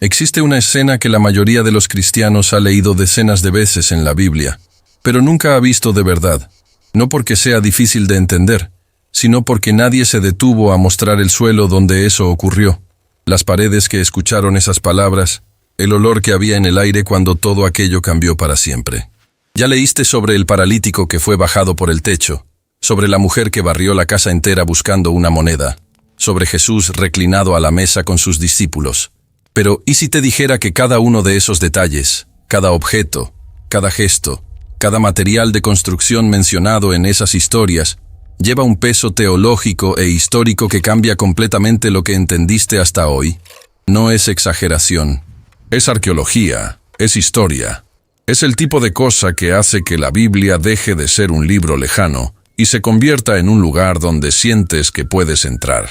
Existe una escena que la mayoría de los cristianos ha leído decenas de veces en la Biblia, pero nunca ha visto de verdad, no porque sea difícil de entender, sino porque nadie se detuvo a mostrar el suelo donde eso ocurrió, las paredes que escucharon esas palabras, el olor que había en el aire cuando todo aquello cambió para siempre. Ya leíste sobre el paralítico que fue bajado por el techo, sobre la mujer que barrió la casa entera buscando una moneda, sobre Jesús reclinado a la mesa con sus discípulos. Pero, ¿y si te dijera que cada uno de esos detalles, cada objeto, cada gesto, cada material de construcción mencionado en esas historias, lleva un peso teológico e histórico que cambia completamente lo que entendiste hasta hoy? No es exageración. Es arqueología, es historia. Es el tipo de cosa que hace que la Biblia deje de ser un libro lejano y se convierta en un lugar donde sientes que puedes entrar.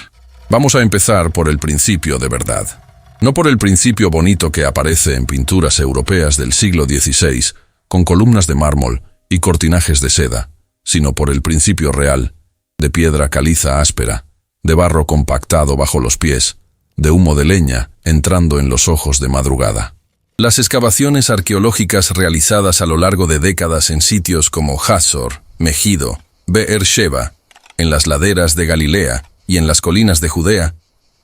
Vamos a empezar por el principio de verdad. No por el principio bonito que aparece en pinturas europeas del siglo XVI, con columnas de mármol y cortinajes de seda, sino por el principio real, de piedra caliza áspera, de barro compactado bajo los pies, de humo de leña entrando en los ojos de madrugada. Las excavaciones arqueológicas realizadas a lo largo de décadas en sitios como Hazor, Megido, Be'er Sheba, en las laderas de Galilea y en las colinas de Judea,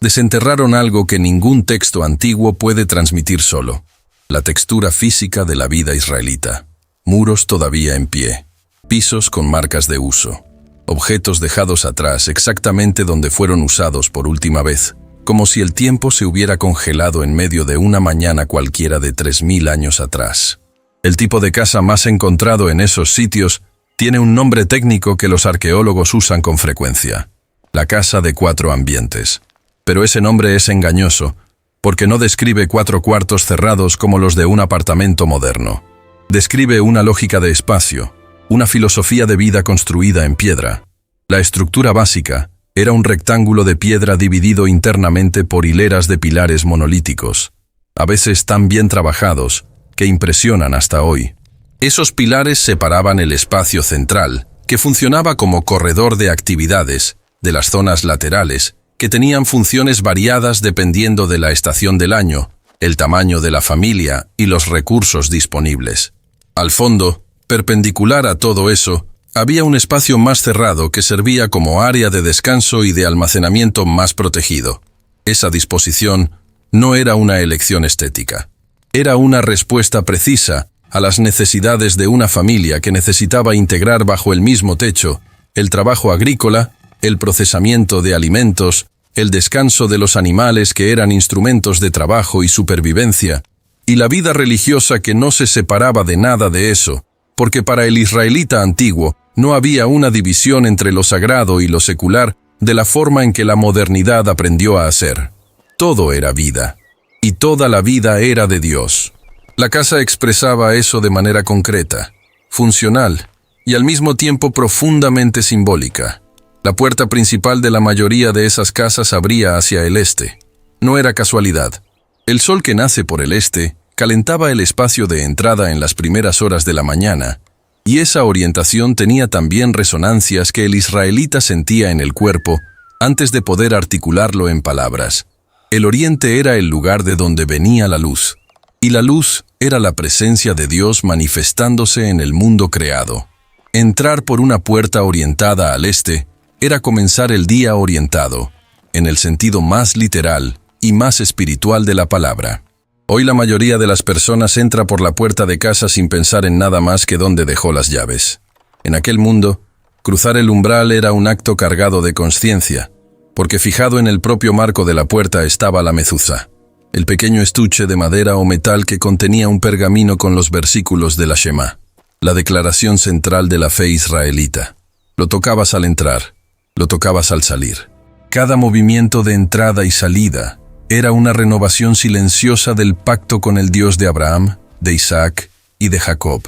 desenterraron algo que ningún texto antiguo puede transmitir solo: la textura física de la vida israelita. Muros todavía en pie, pisos con marcas de uso, objetos dejados atrás exactamente donde fueron usados por última vez, como si el tiempo se hubiera congelado en medio de una mañana cualquiera de 3000 años atrás. El tipo de casa más encontrado en esos sitios tiene un nombre técnico que los arqueólogos usan con frecuencia: la casa de 4 ambientes. Pero ese nombre es engañoso, porque no describe 4 cuartos cerrados como los de un apartamento moderno. Describe una lógica de espacio, una filosofía de vida construida en piedra. La estructura básica era un rectángulo de piedra dividido internamente por hileras de pilares monolíticos, a veces tan bien trabajados que impresionan hasta hoy. Esos pilares separaban el espacio central, que funcionaba como corredor de actividades, de las zonas laterales, que tenían funciones variadas dependiendo de la estación del año, el tamaño de la familia y los recursos disponibles. Al fondo, perpendicular a todo eso, había un espacio más cerrado que servía como área de descanso y de almacenamiento más protegido. Esa disposición no era una elección estética. Era una respuesta precisa a las necesidades de una familia que necesitaba integrar bajo el mismo techo el trabajo agrícola, el procesamiento de alimentos, el descanso de los animales que eran instrumentos de trabajo y supervivencia, y la vida religiosa que no se separaba de nada de eso, porque para el israelita antiguo no había una división entre lo sagrado y lo secular de la forma en que la modernidad aprendió a hacer. Todo era vida, y toda la vida era de Dios. La casa expresaba eso de manera concreta, funcional, y al mismo tiempo profundamente simbólica. La puerta principal de la mayoría de esas casas abría hacia el este. No era casualidad. El sol que nace por el este calentaba el espacio de entrada en las primeras horas de la mañana, y esa orientación tenía también resonancias que el israelita sentía en el cuerpo antes de poder articularlo en palabras. El oriente era el lugar de donde venía la luz, y la luz era la presencia de Dios manifestándose en el mundo creado. Entrar por una puerta orientada al este era comenzar el día orientado, en el sentido más literal y más espiritual de la palabra. Hoy la mayoría de las personas entra por la puerta de casa sin pensar en nada más que dónde dejó las llaves. En aquel mundo, cruzar el umbral era un acto cargado de conciencia, porque fijado en el propio marco de la puerta estaba la mezuzá, el pequeño estuche de madera o metal que contenía un pergamino con los versículos de la Shema, la declaración central de la fe israelita. Lo tocabas al entrar, lo tocabas al salir. Cada movimiento de entrada y salida era una renovación silenciosa del pacto con el Dios de Abraham, de Isaac y de Jacob.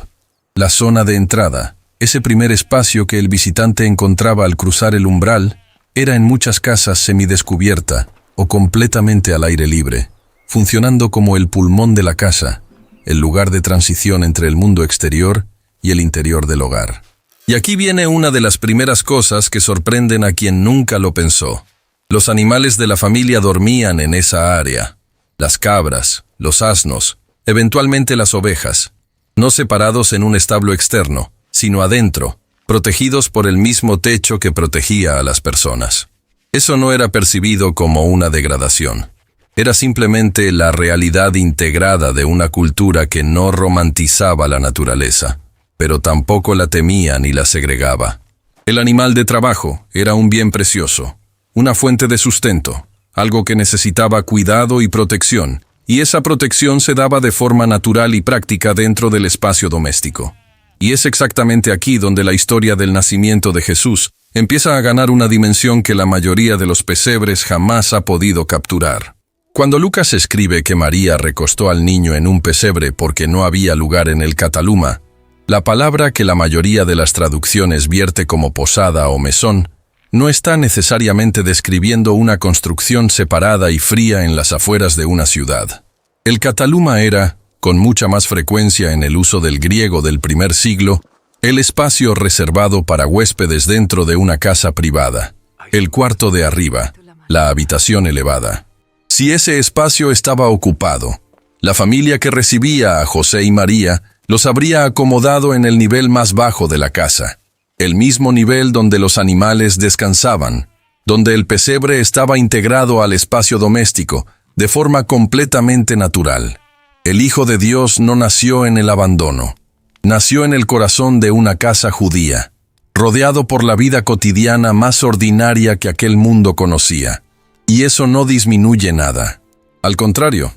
La zona de entrada, ese primer espacio que el visitante encontraba al cruzar el umbral, era en muchas casas semidescubierta o completamente al aire libre, funcionando como el pulmón de la casa, el lugar de transición entre el mundo exterior y el interior del hogar. Y aquí viene una de las primeras cosas que sorprenden a quien nunca lo pensó. Los animales de la familia dormían en esa área. las cabras, los asnos, eventualmente las ovejas, no separados en un establo externo, sino adentro, protegidos por el mismo techo que protegía a las personas. Eso no era percibido como una degradación. Era simplemente la realidad integrada de una cultura que no romantizaba la naturaleza, pero tampoco la temía ni la segregaba. El animal de trabajo era un bien precioso, una fuente de sustento, algo que necesitaba cuidado y protección, y esa protección se daba de forma natural y práctica dentro del espacio doméstico. Y es exactamente aquí donde la historia del nacimiento de Jesús empieza a ganar una dimensión que la mayoría de los pesebres jamás ha podido capturar. Cuando Lucas escribe que María recostó al niño en un pesebre porque no había lugar en el Cataluma, la palabra que la mayoría de las traducciones vierte como posada o mesón, no está necesariamente describiendo una construcción separada y fría en las afueras de una ciudad. El Cataluma era, con mucha más frecuencia en el uso del griego del primer siglo, el espacio reservado para huéspedes dentro de una casa privada, el cuarto de arriba, la habitación elevada. Si ese espacio estaba ocupado, la familia que recibía a José y María los habría acomodado en el nivel más bajo de la casa, el mismo nivel donde los animales descansaban, donde el pesebre estaba integrado al espacio doméstico de forma completamente natural. El Hijo de Dios no nació en el abandono, nació en el corazón de una casa judía, rodeado por la vida cotidiana más ordinaria que aquel mundo conocía. Y eso no disminuye nada. Al contrario,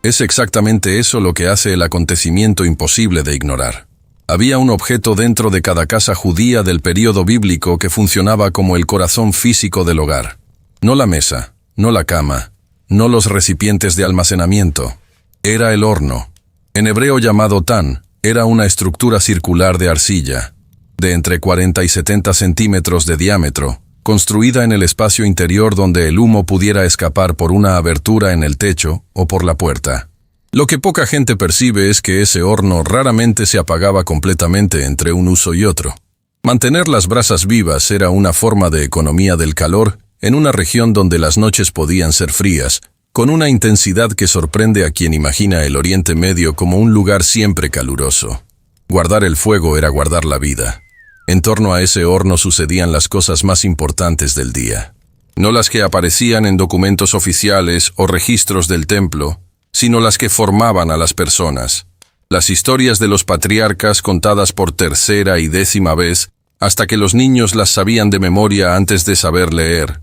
es exactamente eso lo que hace el acontecimiento imposible de ignorar. Había un objeto dentro de cada casa judía del período bíblico que funcionaba como el corazón físico del hogar. No la mesa, no la cama, no los recipientes de almacenamiento. Era el horno. En hebreo llamado tan, era una estructura circular de arcilla, de entre 40 y 70 centímetros de diámetro, construida en el espacio interior donde el humo pudiera escapar por una abertura en el techo o por la puerta. Lo que poca gente percibe es que ese horno raramente se apagaba completamente entre un uso y otro. Mantener las brasas vivas era una forma de economía del calor en una región donde las noches podían ser frías, con una intensidad que sorprende a quien imagina el Oriente Medio como un lugar siempre caluroso. Guardar el fuego era guardar la vida. En torno a ese horno sucedían las cosas más importantes del día. No las que aparecían en documentos oficiales o registros del templo, sino las que formaban a las personas. Las historias de los patriarcas contadas por tercera y décima vez, hasta que los niños las sabían de memoria antes de saber leer.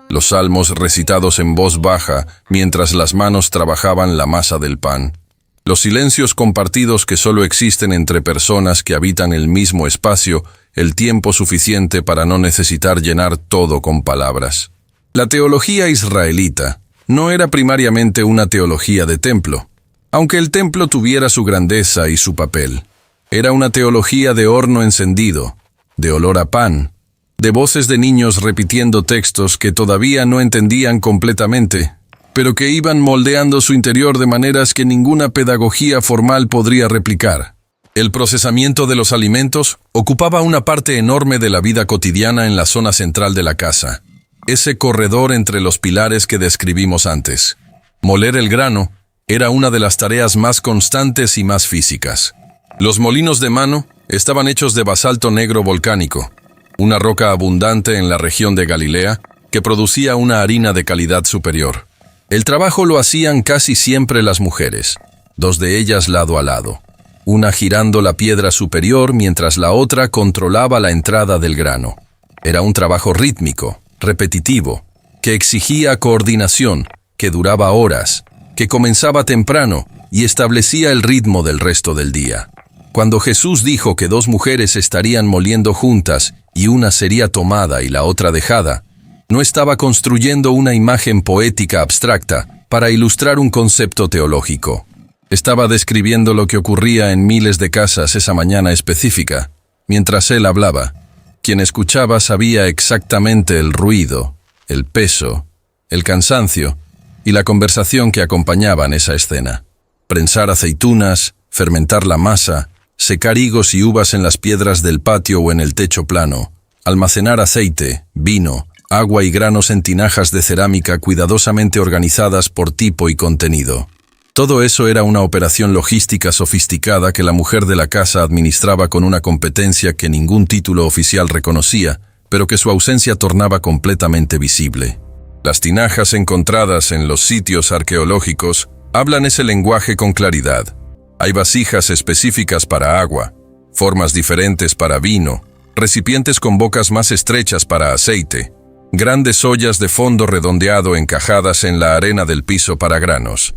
Los salmos recitados en voz baja mientras las manos trabajaban la masa del pan. Los silencios compartidos que solo existen entre personas que habitan el mismo espacio, el tiempo suficiente para no necesitar llenar todo con palabras. La teología israelita no era primariamente una teología de templo, aunque el templo tuviera su grandeza y su papel. Era una teología de horno encendido, de olor a pan, de voces de niños repitiendo textos que todavía no entendían completamente, pero que iban moldeando su interior de maneras que ninguna pedagogía formal podría replicar. El procesamiento de los alimentos ocupaba una parte enorme de la vida cotidiana en la zona central de la casa, ese corredor entre los pilares que describimos antes. Moler el grano era una de las tareas más constantes y más físicas. Los molinos de mano estaban hechos de basalto negro volcánico, una roca abundante en la región de Galilea que producía una harina de calidad superior. El trabajo lo hacían casi siempre las mujeres, dos de ellas lado a lado, una girando la piedra superior mientras la otra controlaba la entrada del grano. Era un trabajo rítmico, repetitivo, que exigía coordinación, que duraba horas, que comenzaba temprano y establecía el ritmo del resto del día. Cuando Jesús dijo que dos mujeres estarían moliendo juntas y una sería tomada y la otra dejada, no estaba construyendo una imagen poética abstracta para ilustrar un concepto teológico. Estaba describiendo lo que ocurría en miles de casas esa mañana específica. Mientras él hablaba, quien escuchaba sabía exactamente el ruido, el peso, el cansancio y la conversación que acompañaban esa escena. Prensar aceitunas, fermentar la masa, secar higos y uvas en las piedras del patio o en el techo plano, almacenar aceite, vino, agua y granos en tinajas de cerámica cuidadosamente organizadas por tipo y contenido. Todo eso era una operación logística sofisticada que la mujer de la casa administraba con una competencia que ningún título oficial reconocía, pero que su ausencia tornaba completamente visible. Las tinajas encontradas en los sitios arqueológicos hablan ese lenguaje con claridad. Hay vasijas específicas para agua, formas diferentes para vino, recipientes con bocas más estrechas para aceite, grandes ollas de fondo redondeado encajadas en la arena del piso para granos.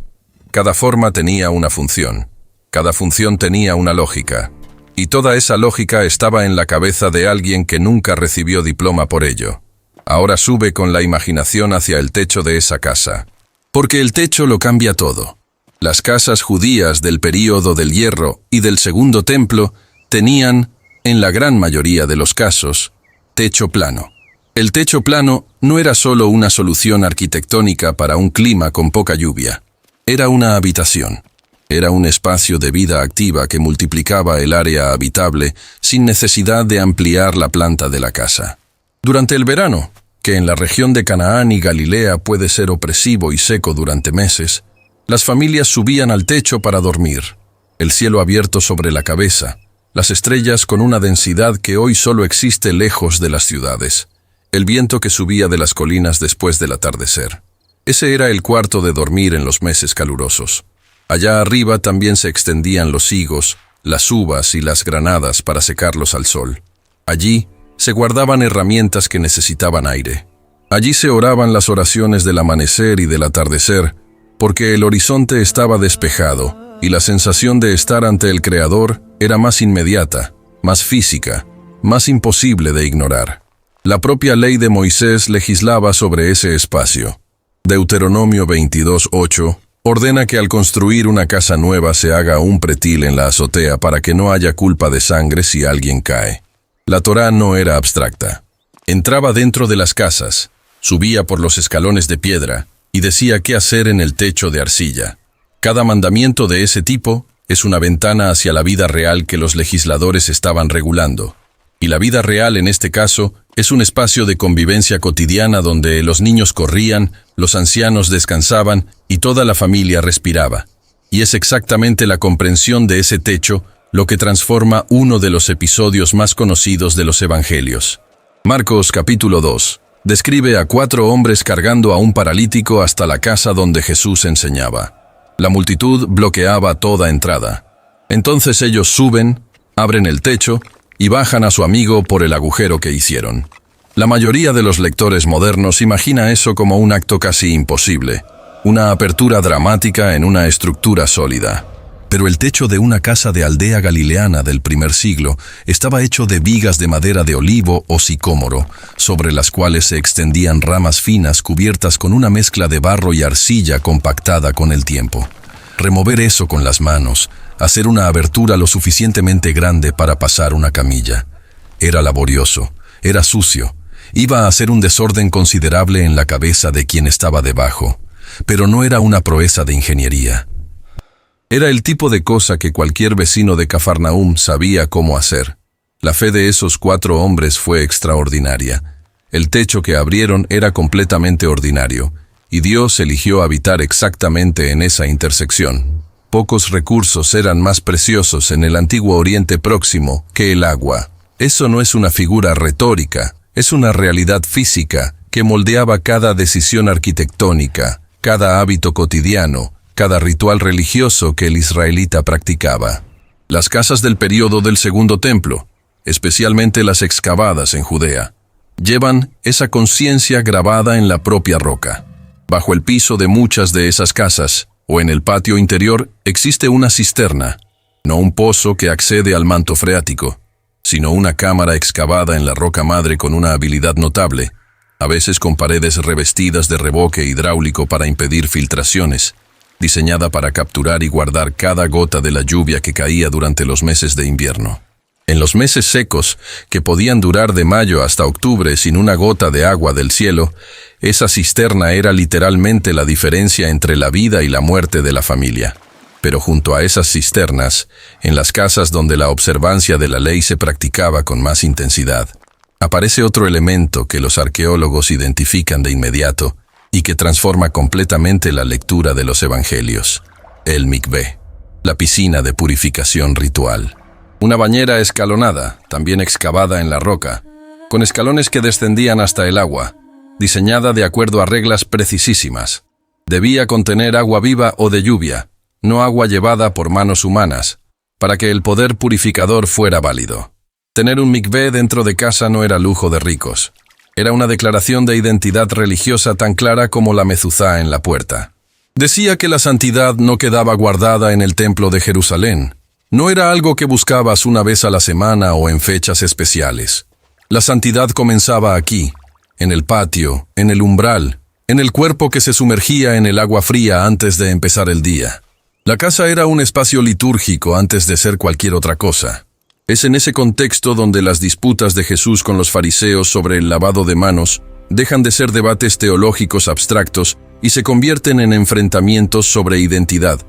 Cada forma tenía una función. Cada función tenía una lógica. Y toda esa lógica estaba en la cabeza de alguien que nunca recibió diploma por ello. Ahora sube con la imaginación hacia el techo de esa casa. Porque el techo lo cambia todo. Las casas judías del período del Hierro y del Segundo Templo tenían, en la gran mayoría de los casos, techo plano. El techo plano no era solo una solución arquitectónica para un clima con poca lluvia. Era una habitación. Era un espacio de vida activa que multiplicaba el área habitable sin necesidad de ampliar la planta de la casa. Durante el verano, que en la región de Canaán y Galilea puede ser opresivo y seco durante meses, las familias subían al techo para dormir, el cielo abierto sobre la cabeza, las estrellas con una densidad que hoy solo existe lejos de las ciudades, el viento que subía de las colinas después del atardecer. Ese era el cuarto de dormir en los meses calurosos. Allá arriba también se extendían los higos, las uvas y las granadas para secarlos al sol. Allí se guardaban herramientas que necesitaban aire. Allí se oraban las oraciones del amanecer y del atardecer, porque el horizonte estaba despejado y la sensación de estar ante el Creador era más inmediata, más física, más imposible de ignorar. La propia ley de Moisés legislaba sobre ese espacio. Deuteronomio 22:8 ordena que al construir una casa nueva se haga un pretil en la azotea para que no haya culpa de sangre si alguien cae. La Torá no era abstracta. Entraba dentro de las casas, subía por los escalones de piedra y decía qué hacer en el techo de arcilla. Cada mandamiento de ese tipo es una ventana hacia la vida real que los legisladores estaban regulando. Y la vida real, en este caso, es un espacio de convivencia cotidiana donde los niños corrían, los ancianos descansaban y toda la familia respiraba. Y es exactamente la comprensión de ese techo lo que transforma uno de los episodios más conocidos de los Evangelios. Marcos capítulo 2 describe a 4 hombres cargando a un paralítico hasta la casa donde Jesús enseñaba. La multitud bloqueaba toda entrada. Entonces ellos suben, abren el techo y bajan a su amigo por el agujero que hicieron. La mayoría de los lectores modernos imagina eso como un acto casi imposible, una apertura dramática en una estructura sólida. Pero el techo de una casa de aldea galileana del primer siglo estaba hecho de vigas de madera de olivo o sicómoro, sobre las cuales se extendían ramas finas cubiertas con una mezcla de barro y arcilla compactada con el tiempo. Remover eso con las manos, hacer una abertura lo suficientemente grande para pasar una camilla. Era laborioso, era sucio, iba a hacer un desorden considerable en la cabeza de quien estaba debajo, pero no era una proeza de ingeniería. Era el tipo de cosa que cualquier vecino de Cafarnaúm sabía cómo hacer. La fe de esos 4 hombres fue extraordinaria. El techo que abrieron era completamente ordinario, y Dios eligió habitar exactamente en esa intersección. Pocos recursos eran más preciosos en el antiguo Oriente Próximo que el agua. Eso no es una figura retórica, es una realidad física que moldeaba cada decisión arquitectónica, cada hábito cotidiano, cada ritual religioso que el israelita practicaba. Las casas del período del Segundo Templo, especialmente las excavadas en Judea, llevan esa conciencia grabada en la propia roca. Bajo el piso de muchas de esas casas, o en el patio interior, existe una cisterna, no un pozo que accede al manto freático, sino una cámara excavada en la roca madre con una habilidad notable, a veces con paredes revestidas de revoque hidráulico para impedir filtraciones, diseñada para capturar y guardar cada gota de la lluvia que caía durante los meses de invierno. En los meses secos, que podían durar de mayo hasta octubre sin una gota de agua del cielo, esa cisterna era literalmente la diferencia entre la vida y la muerte de la familia. Pero junto a esas cisternas, en las casas donde la observancia de la ley se practicaba con más intensidad, Aparece otro elemento que los arqueólogos identifican de inmediato y que transforma completamente la lectura de los evangelios: el mikvé, la piscina de purificación ritual. Una bañera escalonada, también excavada en la roca, con escalones que descendían hasta el agua, diseñada de acuerdo a reglas precisísimas. Debía contener agua viva o de lluvia, no agua llevada por manos humanas, para que el poder purificador fuera válido. Tener un mikvé dentro de casa no era lujo de ricos. Era una declaración de identidad religiosa tan clara como la mezuzá en la puerta. Decía que la santidad no quedaba guardada en el templo de Jerusalén. No era algo que buscabas una vez a la semana o en fechas especiales. La santidad comenzaba aquí, en el patio, en el umbral, en el cuerpo que se sumergía en el agua fría antes de empezar el día. La casa era un espacio litúrgico antes de ser cualquier otra cosa. Es en ese contexto donde las disputas de Jesús con los fariseos sobre el lavado de manos dejan de ser debates teológicos abstractos y se convierten en enfrentamientos sobre identidad,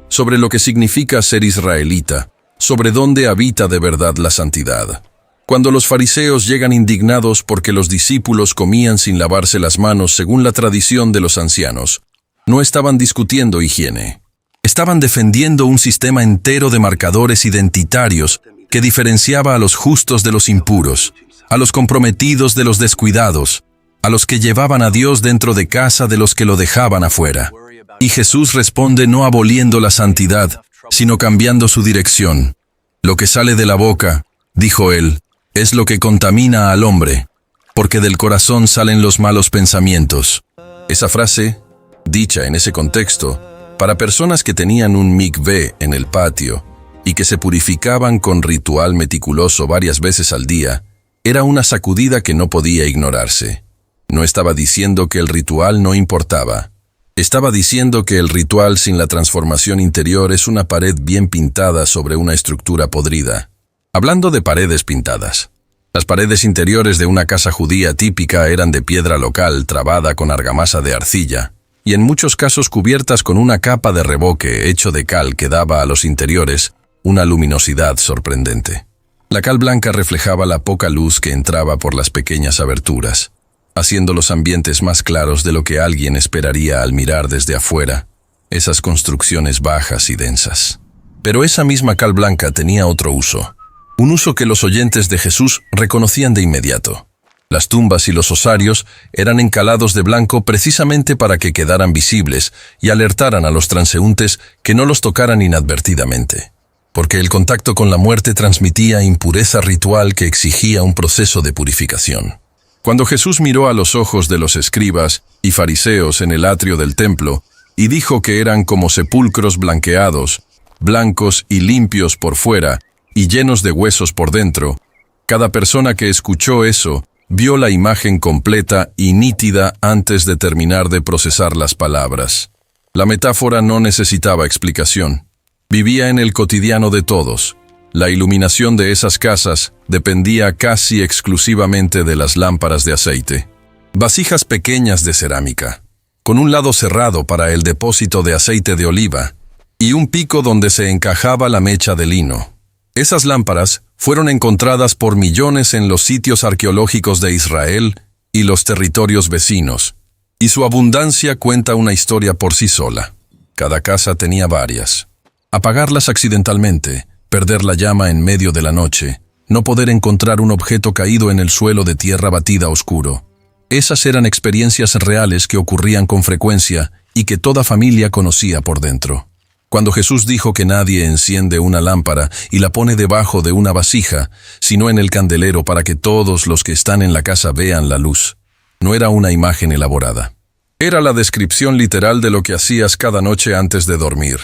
sobre lo que significa ser israelita, sobre dónde habita de verdad la santidad. Cuando los fariseos llegan indignados porque los discípulos comían sin lavarse las manos según la tradición de los ancianos, no estaban discutiendo higiene. Estaban defendiendo un sistema entero de marcadores identitarios que diferenciaba a los justos de los impuros, a los comprometidos de los descuidados, a los que llevaban a Dios dentro de casa de los que lo dejaban afuera. Y Jesús responde no aboliendo la santidad, sino cambiando su dirección. Lo que sale de la boca, dijo él, es lo que contamina al hombre, porque del corazón salen los malos pensamientos. Esa frase, dicha en ese contexto, para personas que tenían un mikvé en el patio y que se purificaban con ritual meticuloso varias veces al día, era una sacudida que no podía ignorarse. No estaba diciendo que el ritual no importaba. Estaba diciendo que el ritual sin la transformación interior es una pared bien pintada sobre una estructura podrida. Hablando de paredes pintadas, las paredes interiores de una casa judía típica eran de piedra local trabada con argamasa de arcilla, y en muchos casos cubiertas con una capa de revoque hecho de cal que daba a los interiores una luminosidad sorprendente. La cal blanca reflejaba la poca luz que entraba por las pequeñas aberturas, haciendo los ambientes más claros de lo que alguien esperaría al mirar desde afuera, esas construcciones bajas y densas. Pero esa misma cal blanca tenía otro uso, un uso que los oyentes de Jesús reconocían de inmediato. Las tumbas y los osarios eran encalados de blanco precisamente para que quedaran visibles y alertaran a los transeúntes que no los tocaran inadvertidamente, porque el contacto con la muerte transmitía impureza ritual que exigía un proceso de purificación. Cuando Jesús miró a los ojos de los escribas y fariseos en el atrio del templo y dijo que eran como sepulcros blanqueados, blancos y limpios por fuera y llenos de huesos por dentro, cada persona que escuchó eso vio la imagen completa y nítida antes de terminar de procesar las palabras. La metáfora no necesitaba explicación. Vivía en el cotidiano de todos. La iluminación de esas casas dependía casi exclusivamente de las lámparas de aceite. Vasijas pequeñas de cerámica, con un lado cerrado para el depósito de aceite de oliva y un pico donde se encajaba la mecha de lino. Esas lámparas fueron encontradas por millones en los sitios arqueológicos de Israel y los territorios vecinos, y su abundancia cuenta una historia por sí sola. Cada casa tenía varias. Apagarlas accidentalmente, perder la llama en medio de la noche, no poder encontrar un objeto caído en el suelo de tierra batida oscuro. Esas eran experiencias reales que ocurrían con frecuencia y que toda familia conocía por dentro. Cuando Jesús dijo que nadie enciende una lámpara y la pone debajo de una vasija, sino en el candelero para que todos los que están en la casa vean la luz, no era una imagen elaborada. Era la descripción literal de lo que hacías cada noche antes de dormir.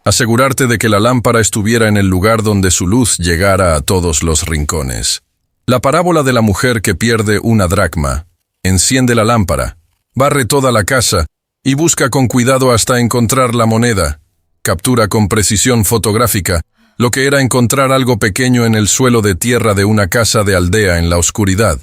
Asegurarte de que la lámpara estuviera en el lugar donde su luz llegara a todos los rincones. La parábola de la mujer que pierde una dracma. Enciende la lámpara, barre toda la casa y busca con cuidado hasta encontrar la moneda. Captura con precisión fotográfica lo que era encontrar algo pequeño en el suelo de tierra de una casa de aldea en la oscuridad.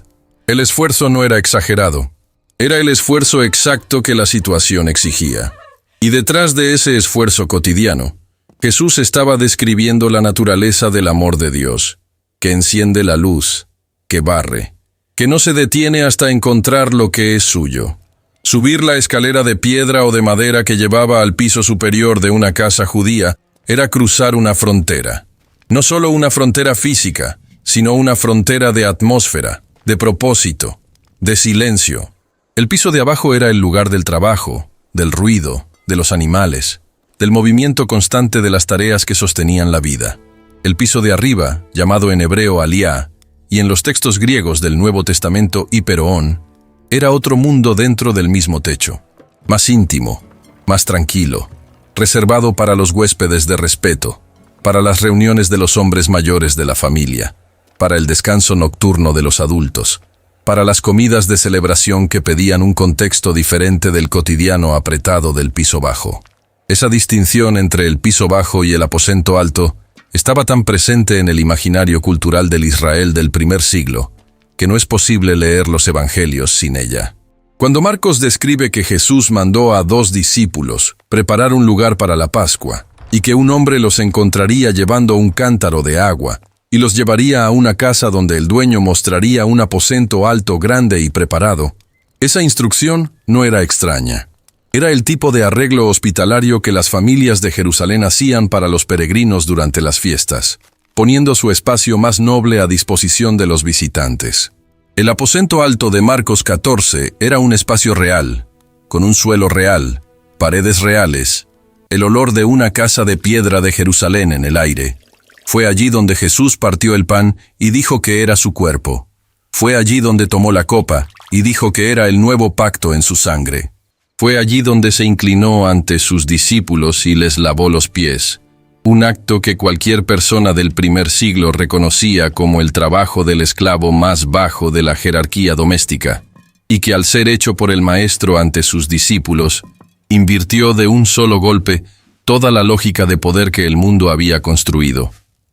El esfuerzo no era exagerado. Era el esfuerzo exacto que la situación exigía. Y detrás de ese esfuerzo cotidiano, Jesús estaba describiendo la naturaleza del amor de Dios, que enciende la luz, que barre, que no se detiene hasta encontrar lo que es suyo. Subir la escalera de piedra o de madera que llevaba al piso superior de una casa judía era cruzar una frontera. No solo una frontera física, sino una frontera de atmósfera, de propósito, de silencio. El piso de abajo era el lugar del trabajo, del ruido, de los animales, del movimiento constante de las tareas que sostenían la vida. El piso de arriba, llamado en hebreo Aliá, y en los textos griegos del Nuevo Testamento Hiperoón, era otro mundo dentro del mismo techo, más íntimo, más tranquilo, reservado para los huéspedes de respeto, para las reuniones de los hombres mayores de la familia, para el descanso nocturno de los adultos, para las comidas de celebración que pedían un contexto diferente del cotidiano apretado del piso bajo. Esa distinción entre el piso bajo y el aposento alto estaba tan presente en el imaginario cultural del Israel del primer siglo, que no es posible leer los evangelios sin ella. Cuando Marcos describe que Jesús mandó a 2 discípulos preparar un lugar para la Pascua, y que un hombre los encontraría llevando un cántaro de agua, y los llevaría a una casa donde el dueño mostraría un aposento alto, grande y preparado, esa instrucción no era extraña. Era el tipo de arreglo hospitalario que las familias de Jerusalén hacían para los peregrinos durante las fiestas, poniendo su espacio más noble a disposición de los visitantes. El aposento alto de Marcos 14 era un espacio real, con un suelo real, paredes reales, el olor de una casa de piedra de Jerusalén en el aire. Fue allí donde Jesús partió el pan y dijo que era su cuerpo. Fue allí donde tomó la copa y dijo que era el nuevo pacto en su sangre. Fue allí donde se inclinó ante sus discípulos y les lavó los pies, un acto que cualquier persona del primer siglo reconocía como el trabajo del esclavo más bajo de la jerarquía doméstica, y que al ser hecho por el Maestro ante sus discípulos, invirtió de un solo golpe toda la lógica de poder que el mundo había construido.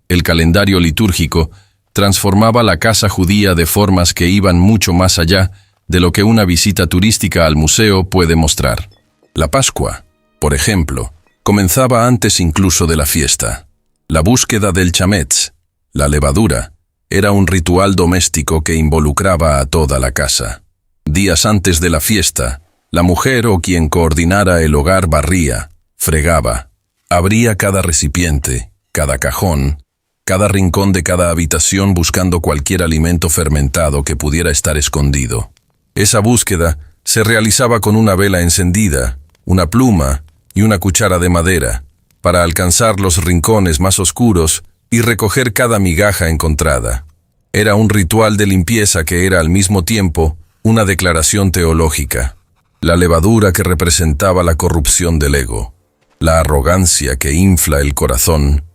El calendario litúrgico transformaba la casa judía de formas que iban mucho más allá de lo que una visita turística al museo puede mostrar. La Pascua, por ejemplo, comenzaba antes incluso de la fiesta. La búsqueda del chametz, la levadura, era un ritual doméstico que involucraba a toda la casa. Días antes de la fiesta, la mujer o quien coordinara el hogar barría, fregaba, abría cada recipiente, cada cajón, cada rincón de cada habitación buscando cualquier alimento fermentado que pudiera estar escondido. Esa búsqueda se realizaba con una vela encendida, una pluma y una cuchara de madera, para alcanzar los rincones más oscuros y recoger cada migaja encontrada. Era un ritual de limpieza que era al mismo tiempo una declaración teológica. La levadura que representaba la corrupción del ego, la arrogancia que infla el corazón,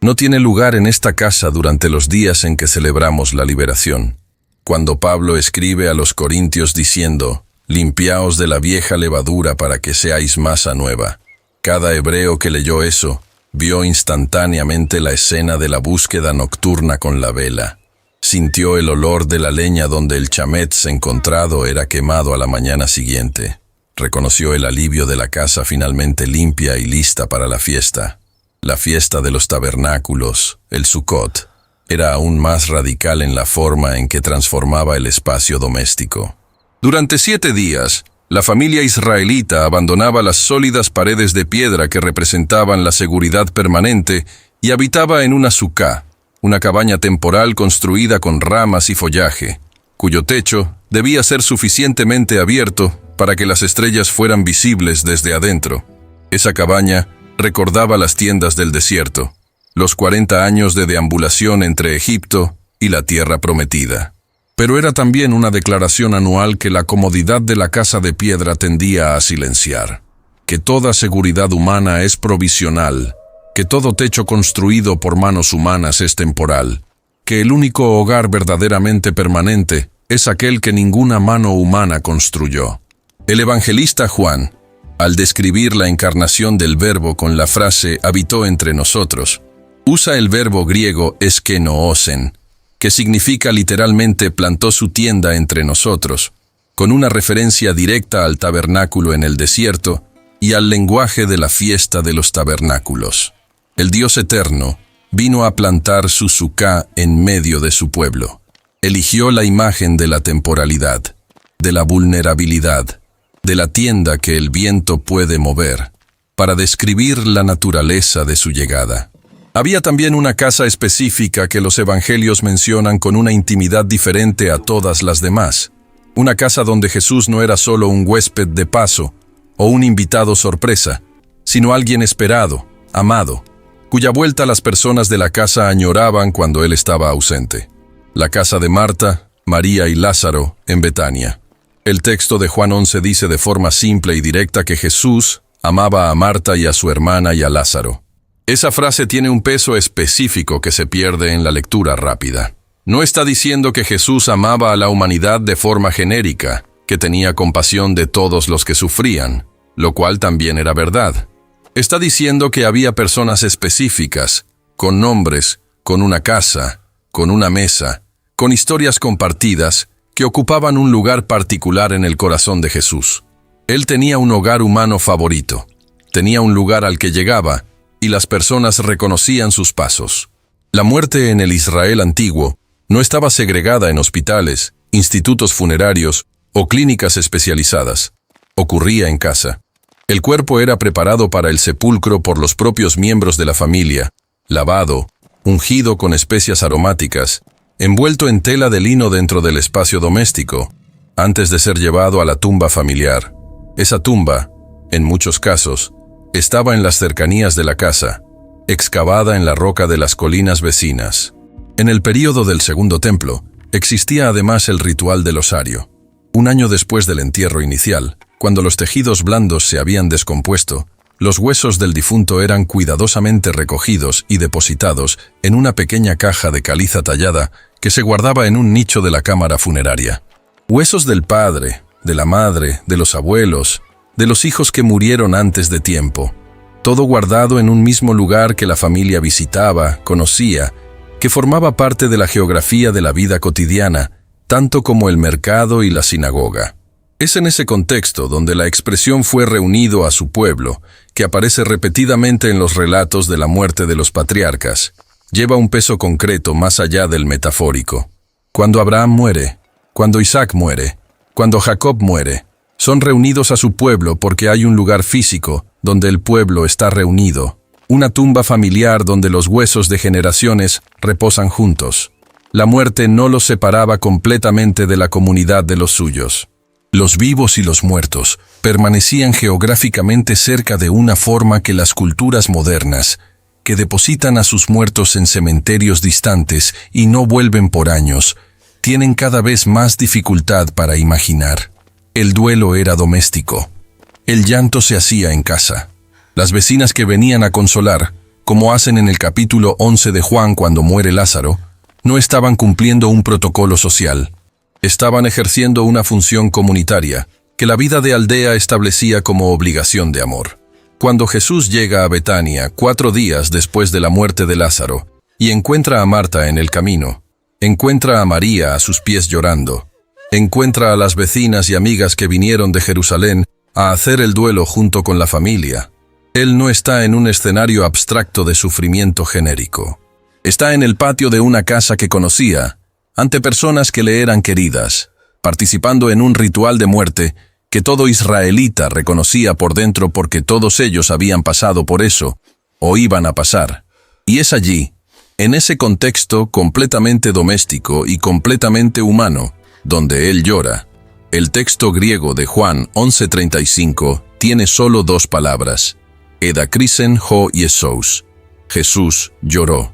no tiene lugar en esta casa durante los días en que celebramos la liberación. Cuando Pablo escribe a los corintios diciendo, «Limpiaos de la vieja levadura para que seáis masa nueva», cada hebreo que leyó eso vio instantáneamente la escena de la búsqueda nocturna con la vela. Sintió el olor de la leña donde el chametz encontrado era quemado a la mañana siguiente. Reconoció el alivio de la casa finalmente limpia y lista para la fiesta. La fiesta de los tabernáculos, el Sukkot, era aún más radical en la forma en que transformaba el espacio doméstico. Durante 7 días, la familia israelita abandonaba las sólidas paredes de piedra que representaban la seguridad permanente y habitaba en una suká, una cabaña temporal construida con ramas y follaje, cuyo techo debía ser suficientemente abierto para que las estrellas fueran visibles desde adentro. Esa cabaña recordaba las tiendas del desierto, los 40 años de deambulación entre Egipto y la tierra prometida. Pero era también una declaración anual que la comodidad de la casa de piedra tendía a silenciar, que toda seguridad humana es provisional, que todo techo construido por manos humanas es temporal, que el único hogar verdaderamente permanente es aquel que ninguna mano humana construyó. El evangelista Juan, al describir la encarnación del Verbo con la frase «habitó entre nosotros», usa el verbo griego eskenoosen, que significa literalmente plantó su tienda entre nosotros, con una referencia directa al tabernáculo en el desierto y al lenguaje de la fiesta de los tabernáculos. El Dios eterno vino a plantar su suká en medio de su pueblo. Eligió la imagen de la temporalidad, de la vulnerabilidad, de la tienda que el viento puede mover, para describir la naturaleza de su llegada. Había también una casa específica que los evangelios mencionan con una intimidad diferente a todas las demás. Una casa donde Jesús no era solo un huésped de paso o un invitado sorpresa, sino alguien esperado, amado, cuya vuelta las personas de la casa añoraban cuando él estaba ausente. La casa de Marta, María y Lázaro en Betania. El texto de Juan 11 dice de forma simple y directa que Jesús amaba a Marta y a su hermana y a Lázaro. Esa frase tiene un peso específico que se pierde en la lectura rápida. No está diciendo que Jesús amaba a la humanidad de forma genérica, que tenía compasión de todos los que sufrían, lo cual también era verdad. Está diciendo que había personas específicas, con nombres, con una casa, con una mesa, con historias compartidas, que ocupaban un lugar particular en el corazón de Jesús. Él tenía un hogar humano favorito, tenía un lugar al que llegaba, y las personas reconocían sus pasos. La muerte en el Israel antiguo no estaba segregada en hospitales, institutos funerarios o clínicas especializadas. Ocurría en casa. El cuerpo era preparado para el sepulcro por los propios miembros de la familia, lavado, ungido con especias aromáticas, envuelto en tela de lino dentro del espacio doméstico, antes de ser llevado a la tumba familiar. Esa tumba, en muchos casos, estaba en las cercanías de la casa, excavada en la roca de las colinas vecinas. En el período del Segundo Templo, existía además el ritual del osario. Un año después del entierro inicial, cuando los tejidos blandos se habían descompuesto, los huesos del difunto eran cuidadosamente recogidos y depositados en una pequeña caja de caliza tallada que se guardaba en un nicho de la cámara funeraria. Huesos del padre, de la madre, de los abuelos, de los hijos que murieron antes de tiempo, todo guardado en un mismo lugar que la familia visitaba, conocía, que formaba parte de la geografía de la vida cotidiana, tanto como el mercado y la sinagoga. Es en ese contexto donde la expresión fue reunido a su pueblo, que aparece repetidamente en los relatos de la muerte de los patriarcas, lleva un peso concreto más allá del metafórico. Cuando Abraham muere, cuando Isaac muere, cuando Jacob muere, son reunidos a su pueblo porque hay un lugar físico donde el pueblo está reunido, una tumba familiar donde los huesos de generaciones reposan juntos. La muerte no los separaba completamente de la comunidad de los suyos. Los vivos y los muertos permanecían geográficamente cerca de una forma que las culturas modernas, que depositan a sus muertos en cementerios distantes y no vuelven por años, tienen cada vez más dificultad para imaginar. El duelo era doméstico. El llanto se hacía en casa. Las vecinas que venían a consolar, como hacen en el capítulo 11 de Juan cuando muere Lázaro, no estaban cumpliendo un protocolo social. Estaban ejerciendo una función comunitaria, que la vida de aldea establecía como obligación de amor. Cuando Jesús llega a Betania 4 días después de la muerte de Lázaro, y encuentra a Marta en el camino, encuentra a María a sus pies llorando, encuentra a las vecinas y amigas que vinieron de Jerusalén a hacer el duelo junto con la familia. Él no está en un escenario abstracto de sufrimiento genérico. Está en el patio de una casa que conocía, ante personas que le eran queridas, participando en un ritual de muerte que todo israelita reconocía por dentro porque todos ellos habían pasado por eso, o iban a pasar. Y es allí, en ese contexto completamente doméstico y completamente humano, donde él llora. El texto griego de Juan 11:35 tiene solo 2 palabras: edakrisen ho Jesús. Jesús lloró.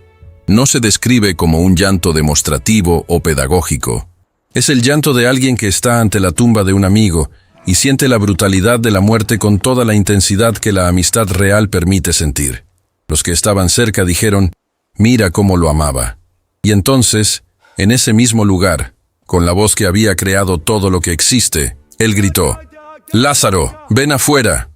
No se describe como un llanto demostrativo o pedagógico. Es el llanto de alguien que está ante la tumba de un amigo y siente la brutalidad de la muerte con toda la intensidad que la amistad real permite sentir. Los que estaban cerca dijeron: «Mira cómo lo amaba». Y entonces, en ese mismo lugar, con la voz que había creado todo lo que existe, él gritó: «Lázaro, ven afuera».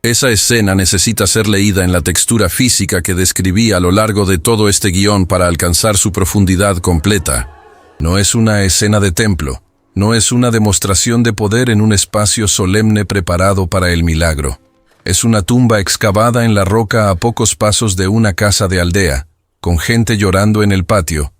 Esa escena necesita ser leída en la textura física que describí a lo largo de todo este guión para alcanzar su profundidad completa. No es una escena de templo, no es una demostración de poder en un espacio solemne preparado para el milagro. Es una tumba excavada en la roca a pocos pasos de una casa de aldea, con gente llorando en el patio,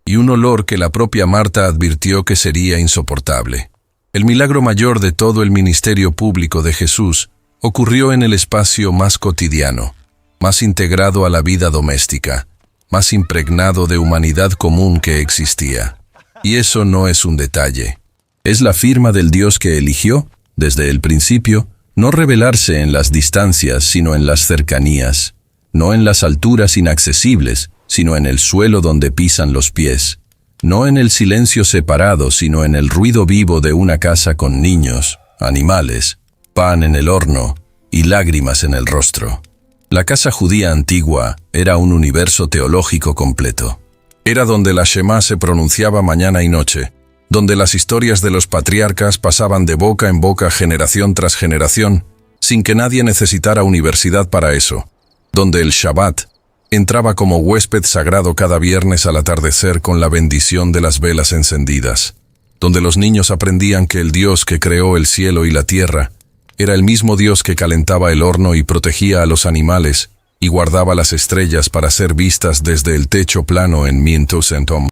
y un olor que la propia Marta advirtió que sería insoportable. El milagro mayor de todo el ministerio público de Jesús ocurrió en el espacio más cotidiano, más integrado a la vida doméstica, más impregnado de humanidad común que existía. Y eso no es un detalle. Es la firma del Dios que eligió, desde el principio, no revelarse en las distancias, sino en las cercanías, no en las alturas inaccesibles, sino en el suelo donde pisan los pies, no en el silencio separado, sino en el ruido vivo de una casa con niños, animales, pan en el horno y lágrimas en el rostro. La casa judía antigua era un universo teológico completo. Era donde la Shemá se pronunciaba mañana y noche, donde las historias de los patriarcas pasaban de boca en boca generación tras generación, sin que nadie necesitara universidad para eso, donde el Shabbat entraba como huésped sagrado cada viernes al atardecer con la bendición de las velas encendidas, donde los niños aprendían que el Dios que creó el cielo y la tierra era el mismo Dios que calentaba el horno y protegía a los animales y guardaba las estrellas para ser vistas desde el techo plano en Mintusentom.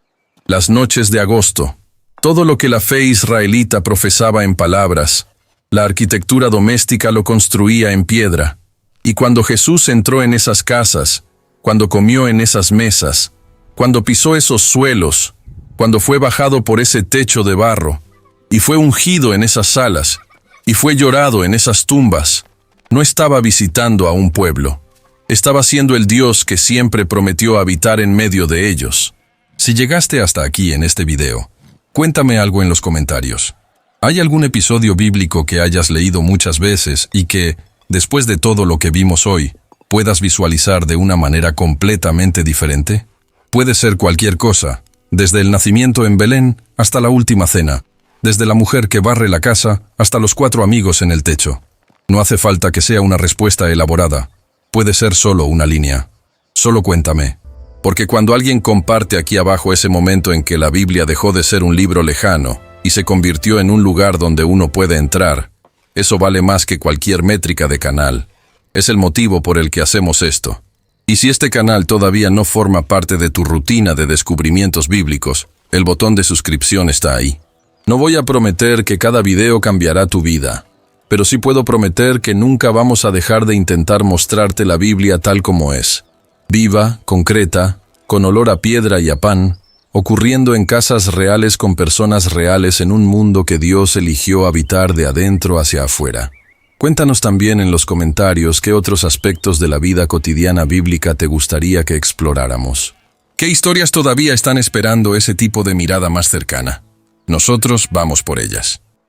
Las noches de agosto, todo lo que la fe israelita profesaba en palabras, la arquitectura doméstica lo construía en piedra, y cuando Jesús entró en esas casas, cuando comió en esas mesas, cuando pisó esos suelos, cuando fue bajado por ese techo de barro, y fue ungido en esas salas, y fue llorado en esas tumbas, no estaba visitando a un pueblo, estaba siendo el Dios que siempre prometió habitar en medio de ellos. Si llegaste hasta aquí en este video, cuéntame algo en los comentarios. ¿Hay algún episodio bíblico que hayas leído muchas veces y que, después de todo lo que vimos hoy, puedas visualizar de una manera completamente diferente? Puede ser cualquier cosa, desde el nacimiento en Belén hasta la última cena, desde la mujer que barre la casa hasta los 4 amigos en el techo. No hace falta que sea una respuesta elaborada, puede ser solo una línea. Solo cuéntame, porque cuando alguien comparte aquí abajo ese momento en que la Biblia dejó de ser un libro lejano y se convirtió en un lugar donde uno puede entrar, eso vale más que cualquier métrica de canal. Es el motivo por el que hacemos esto. Y si este canal todavía no forma parte de tu rutina de descubrimientos bíblicos, el botón de suscripción está ahí. No voy a prometer que cada video cambiará tu vida, pero sí puedo prometer que nunca vamos a dejar de intentar mostrarte la Biblia tal como es. Viva, concreta, con olor a piedra y a pan, ocurriendo en casas reales con personas reales en un mundo que Dios eligió habitar de adentro hacia afuera. Cuéntanos también en los comentarios qué otros aspectos de la vida cotidiana bíblica te gustaría que exploráramos. ¿Qué historias todavía están esperando ese tipo de mirada más cercana? Nosotros vamos por ellas.